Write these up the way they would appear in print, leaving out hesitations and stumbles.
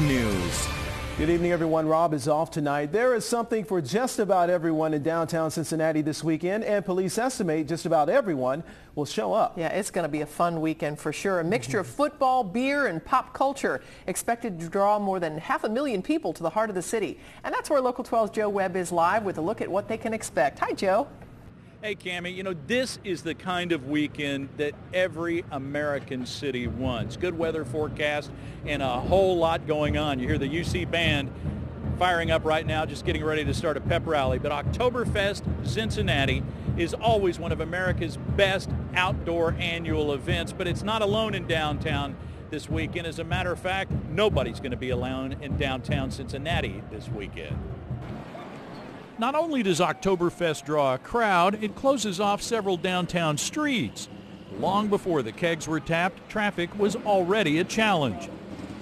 News. Good evening, everyone. Rob is off tonight. There is something for just about everyone in downtown Cincinnati this weekend, and police estimate just about everyone will show up. Yeah, it's going to be a fun weekend for sure. A mixture of football, beer, and pop culture expected to draw more than 500,000 people to the heart of the city. And that's where Local 12's Joe Webb is live with a look at what they can expect. Hi, Joe. Hey, Cammie, you know, this is the kind of weekend that every American city wants. Good weather forecast and a whole lot going on. You hear the UC band firing up right now, just getting ready to start a pep rally. But Oktoberfest Zinzinnati is always one of America's best outdoor annual events, but it's not alone in downtown this weekend. As a matter of fact, nobody's going to be alone in downtown Cincinnati this weekend. Not only does Oktoberfest draw a crowd, it closes off several downtown streets. Long before the kegs were tapped, traffic was already a challenge.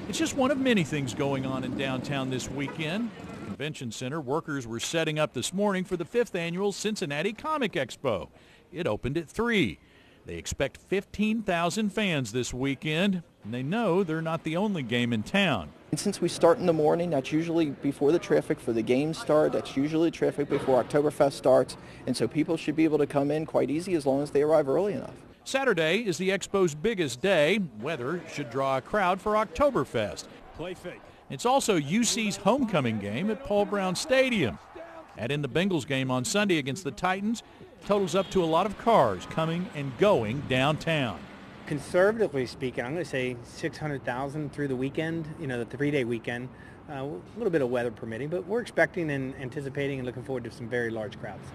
It's just one of many things going on in downtown this weekend. At the Convention Center, workers were setting up this morning for the 5th-Annual Cincinnati Comic Expo. It opened at 3. They expect 15,000 fans this weekend, and they know they're not the only game in town. And since we start in the morning, that's usually before the traffic for the games start. That's usually traffic before Oktoberfest starts. And so people should be able to come in quite easy as long as they arrive early enough. Saturday is the Expo's biggest day. Weather should draw a crowd for Oktoberfest. Play fake. It's also UC's homecoming game at Paul Brown Stadium. Add in the Bengals game on Sunday against the Titans. Totals up to a lot of cars coming and going downtown. Conservatively speaking, I'm going to say 600,000 through the weekend, you know, the 3-day weekend. A little bit of weather permitting, but we're expecting and anticipating and looking forward to some very large crowds.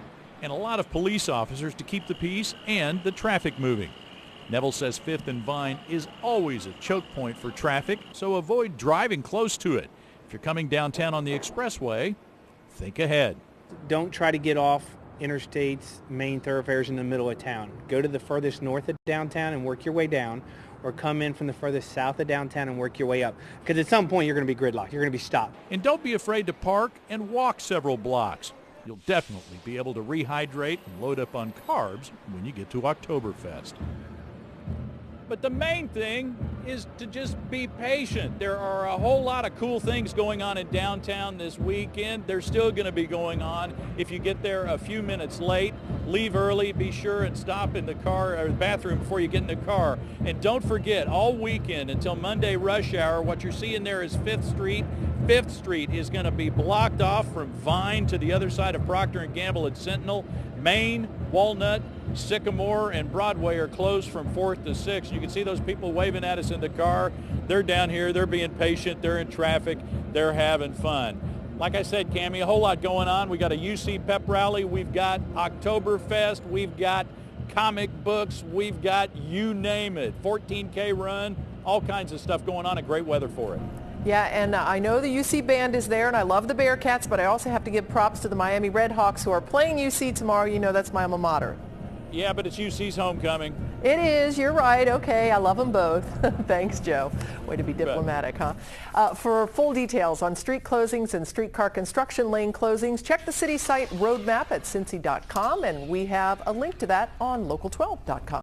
And a lot of police officers to keep the peace and the traffic moving. Neville says 5th and Vine is always a choke point for traffic, so avoid driving close to it. If you're coming downtown on the expressway, think ahead. Don't try to get off interstates, main thoroughfares in the middle of town. Go to the furthest north of downtown and work your way down, or come in from the furthest south of downtown and work your way up. Because at some point you're going to be gridlocked. You're going to be stopped. And don't be afraid to park and walk several blocks. You'll definitely be able to rehydrate and load up on carbs when you get to Oktoberfest. But the main thing is to just be patient. There are a whole lot of cool things going on in downtown this weekend. They're still going to be going on. If you get there a few minutes late, leave early, be sure and stop in the car or the bathroom before you get in the car. And don't forget, all weekend until Monday rush hour, what you're seeing there is 5th Street. 5th Street is going to be blocked off from Vine to the other side of Procter & Gamble at Sentinel. Main, Walnut, Sycamore, and Broadway are closed from 4th to 6th. You can see those people waving at us in the car. They're down here. They're being patient. They're in traffic. They're having fun. Like I said, Cammie, a whole lot going on. We got a UC pep rally. We've got Oktoberfest. We've got comic books. We've got you name it. 14K run. All kinds of stuff going on and great weather for it. Yeah, and I know the UC band is there, and I love the Bearcats, but I also have to give props to the Miami Redhawks who are playing UC tomorrow. You know that's my alma mater. Yeah, but it's UC's homecoming. It is. You're right. Okay, I love them both. Thanks, Joe. Way to be diplomatic, huh? For full details on street closings and streetcar construction lane closings, check the city site roadmap at cincy.com, and we have a link to that on local12.com.